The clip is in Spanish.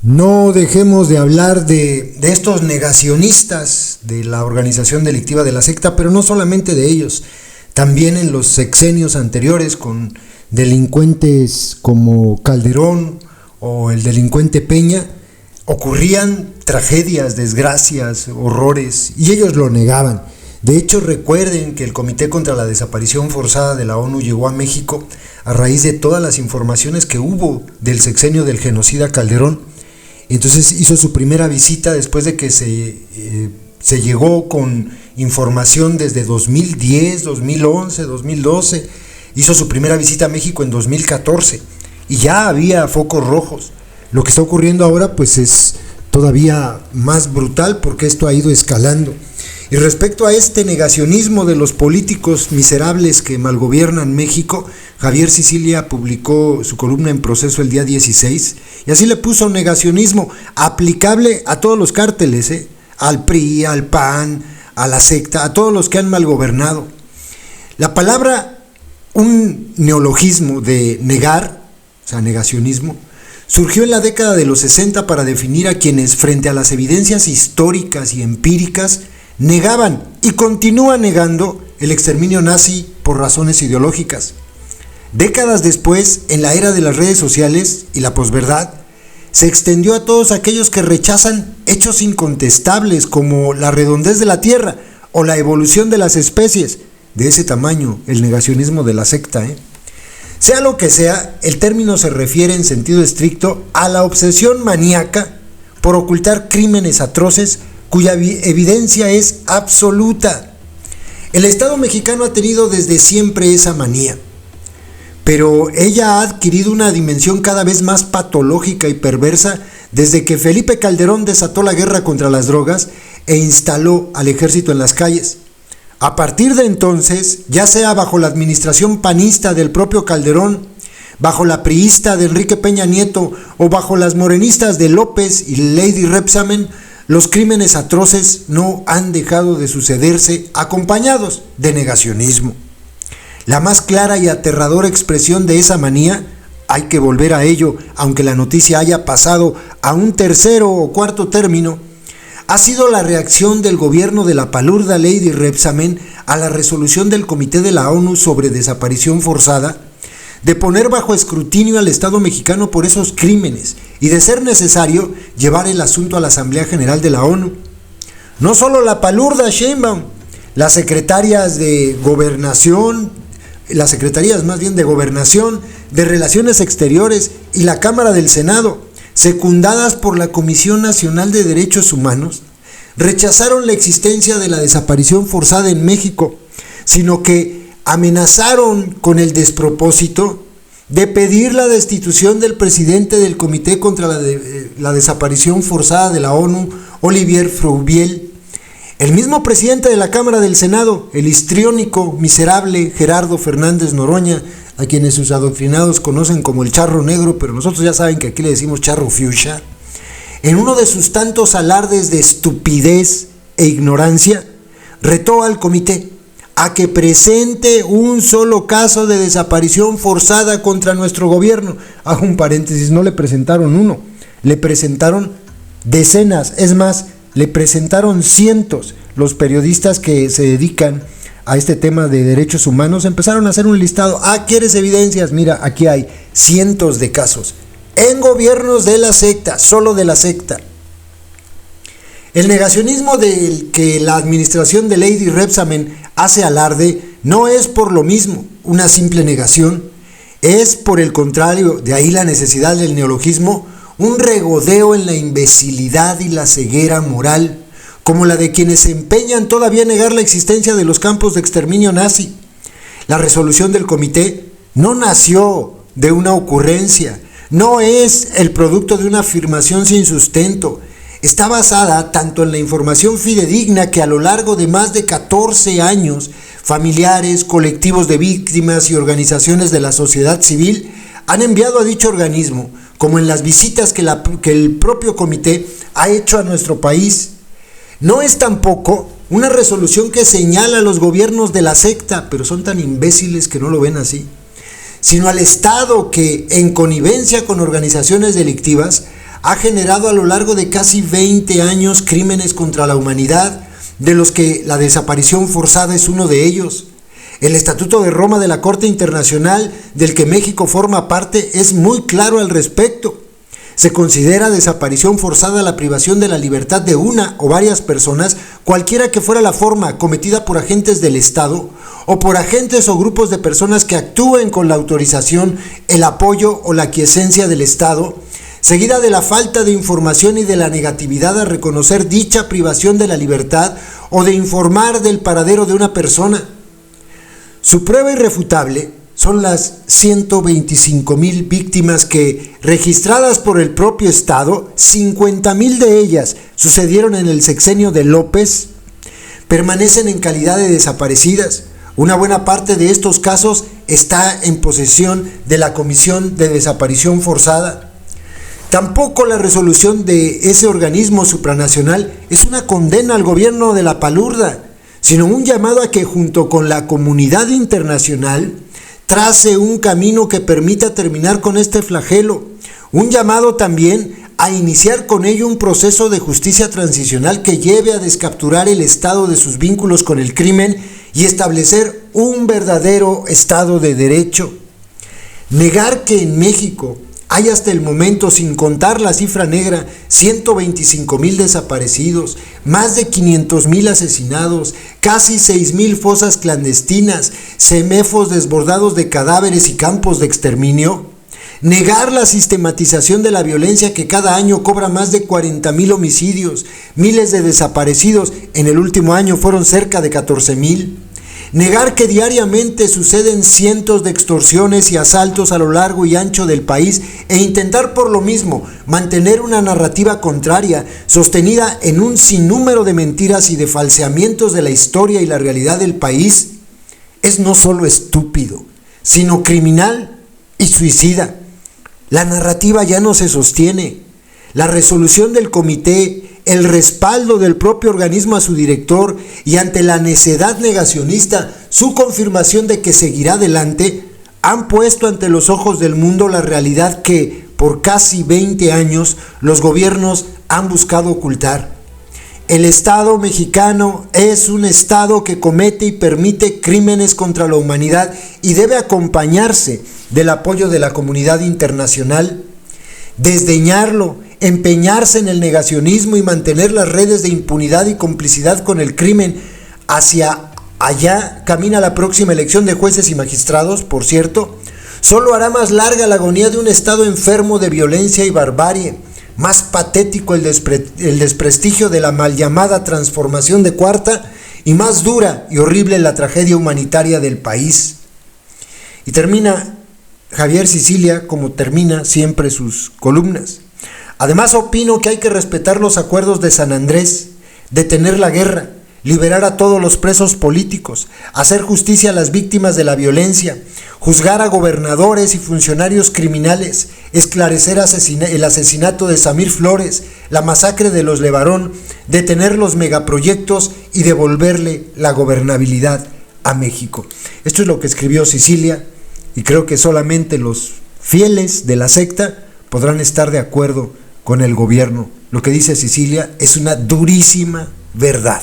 No dejemos de hablar de estos negacionistas de la organización delictiva de la secta, pero no solamente de ellos, también en los sexenios anteriores con delincuentes como Calderón o el delincuente Peña, ocurrían tragedias, desgracias, horrores, y ellos lo negaban. De hecho, recuerden que el Comité contra la Desaparición Forzada de la ONU llegó a México a raíz de todas las informaciones que hubo del sexenio del genocida Calderón. Entonces hizo su primera visita después de que se llegó con información desde 2010, 2011, 2012. Hizo su primera visita a México en 2014 y ya había focos rojos. Lo que está ocurriendo ahora pues es todavía más brutal porque esto ha ido escalando. Y respecto a este negacionismo de los políticos miserables que malgobiernan México, Javier Sicilia publicó su columna en Proceso el día 16 y así le puso negacionismo aplicable a todos los cárteles, al PRI, al PAN, a la secta, a todos los que han malgobernado. La palabra, un neologismo de negar, o sea, negacionismo, surgió en la década de los 60 para definir a quienes frente a las evidencias históricas y empíricas negaban y continúan negando el exterminio nazi por razones ideológicas. Décadas después, en la era de las redes sociales y la posverdad, se extendió a todos aquellos que rechazan hechos incontestables como la redondez de la Tierra o la evolución de las especies. De ese tamaño, el negacionismo de la secta. Sea lo que sea, el término se refiere en sentido estricto a la obsesión maníaca por ocultar crímenes atroces cuya evidencia es absoluta. El Estado mexicano ha tenido desde siempre esa manía, pero ella ha adquirido una dimensión cada vez más patológica y perversa desde que Felipe Calderón desató la guerra contra las drogas e instaló al ejército en las calles. A partir de entonces, ya sea bajo la administración panista del propio Calderón, bajo la priista de Enrique Peña Nieto o bajo las morenistas de López y Lady Rebsamen, los crímenes atroces no han dejado de sucederse acompañados de negacionismo. La más clara y aterradora expresión de esa manía, hay que volver a ello, aunque la noticia haya pasado a un tercero o cuarto término, ha sido la reacción del gobierno de la palurda Lady Rebsamen a la resolución del Comité de la ONU sobre desaparición forzada, de poner bajo escrutinio al Estado mexicano por esos crímenes y, de ser necesario, llevar el asunto a la Asamblea General de la ONU. No solo la palurda Sheinbaum, las secretarias de Gobernación, las secretarías más bien de Gobernación, de Relaciones Exteriores y la Cámara del Senado, secundadas por la Comisión Nacional de Derechos Humanos, rechazaron la existencia de la desaparición forzada en México, sino que amenazaron con el despropósito de pedir la destitución del presidente del Comité contra la Desaparición Forzada de la ONU, Olivier Frubiel. El mismo presidente de la Cámara del Senado, el histriónico, miserable Gerardo Fernández Noroña, a quienes sus adoctrinados conocen como el charro negro, pero nosotros ya saben que aquí le decimos charro fuchsia, en uno de sus tantos alardes de estupidez e ignorancia, retó al comité a que presente un solo caso de desaparición forzada contra nuestro gobierno. Hago un paréntesis, no le presentaron uno, le presentaron decenas, es más, le presentaron cientos. Los periodistas que se dedican a este tema de derechos humanos empezaron a hacer un listado. ¿Quieres evidencias? Mira, aquí hay cientos de casos en gobiernos de la secta, solo de la secta. El negacionismo del que la administración de Lady Rebsamen hace alarde no es por lo mismo una simple negación, es por el contrario, de ahí la necesidad del neologismo, un regodeo en la imbecilidad y la ceguera moral, como la de quienes se empeñan todavía en negar la existencia de los campos de exterminio nazi. La resolución del comité no nació de una ocurrencia, no es el producto de una afirmación sin sustento. Está basada tanto en la información fidedigna que a lo largo de más de 14 años, familiares, colectivos de víctimas y organizaciones de la sociedad civil han enviado a dicho organismo, como en las visitas que el propio comité ha hecho a nuestro país. No es tampoco una resolución que señala a los gobiernos de la secta, pero son tan imbéciles que no lo ven así, sino al Estado que, en connivencia con organizaciones delictivas, ha generado a lo largo de casi 20 años crímenes contra la humanidad, de los que la desaparición forzada es uno de ellos. El Estatuto de Roma de la Corte Internacional, del que México forma parte, es muy claro al respecto. Se considera desaparición forzada la privación de la libertad de una o varias personas, cualquiera que fuera la forma, cometida por agentes del Estado o por agentes o grupos de personas que actúen con la autorización, el apoyo o la aquiescencia del Estado, seguida de la falta de información y de la negatividad a reconocer dicha privación de la libertad o de informar del paradero de una persona. Su prueba irrefutable son las 125,000 víctimas que, registradas por el propio Estado, 50,000 de ellas sucedieron en el sexenio de López, permanecen en calidad de desaparecidas. Una buena parte de estos casos está en posesión de la Comisión de Desaparición Forzada. Tampoco la resolución de ese organismo supranacional es una condena al gobierno de la palurda, sino un llamado a que junto con la comunidad internacional trace un camino que permita terminar con este flagelo. Un llamado también a iniciar con ello un proceso de justicia transicional que lleve a descapturar el Estado de sus vínculos con el crimen y establecer un verdadero Estado de Derecho. Negar que en México hay hasta el momento, sin contar la cifra negra, 125,000 desaparecidos, más de 500,000 asesinados, casi 6,000 fosas clandestinas, semefos desbordados de cadáveres y campos de exterminio. Negar la sistematización de la violencia que cada año cobra más de 40,000 homicidios, miles de desaparecidos, en el último año fueron cerca de 14,000. Negar que diariamente suceden cientos de extorsiones y asaltos a lo largo y ancho del país e intentar por lo mismo mantener una narrativa contraria, sostenida en un sinnúmero de mentiras y de falseamientos de la historia y la realidad del país, es no solo estúpido, sino criminal y suicida. La narrativa ya no se sostiene. La resolución del comité, el respaldo del propio organismo a su director y ante la necedad negacionista, su confirmación de que seguirá adelante, han puesto ante los ojos del mundo la realidad que por casi 20 años los gobiernos han buscado ocultar. El Estado mexicano es un Estado que comete y permite crímenes contra la humanidad y debe acompañarse del apoyo de la comunidad internacional. Desdeñarlo, empeñarse en el negacionismo y mantener las redes de impunidad y complicidad con el crimen hacia allá camina la próxima elección de jueces y magistrados, por cierto, solo hará más larga la agonía de un Estado enfermo de violencia y barbarie, más patético el desprestigio de la mal llamada transformación de Cuarta y más dura y horrible la tragedia humanitaria del país. Y termina Javier Sicilia como termina siempre sus columnas. Además opino que hay que respetar los acuerdos de San Andrés, detener la guerra, liberar a todos los presos políticos, hacer justicia a las víctimas de la violencia, juzgar a gobernadores y funcionarios criminales, esclarecer el asesinato de Samir Flores, la masacre de los Levarón, detener los megaproyectos y devolverle la gobernabilidad a México. Esto es lo que escribió Sicilia y creo que solamente los fieles de la secta podrán estar de acuerdo con el gobierno. Lo que dice Sicilia es una durísima verdad.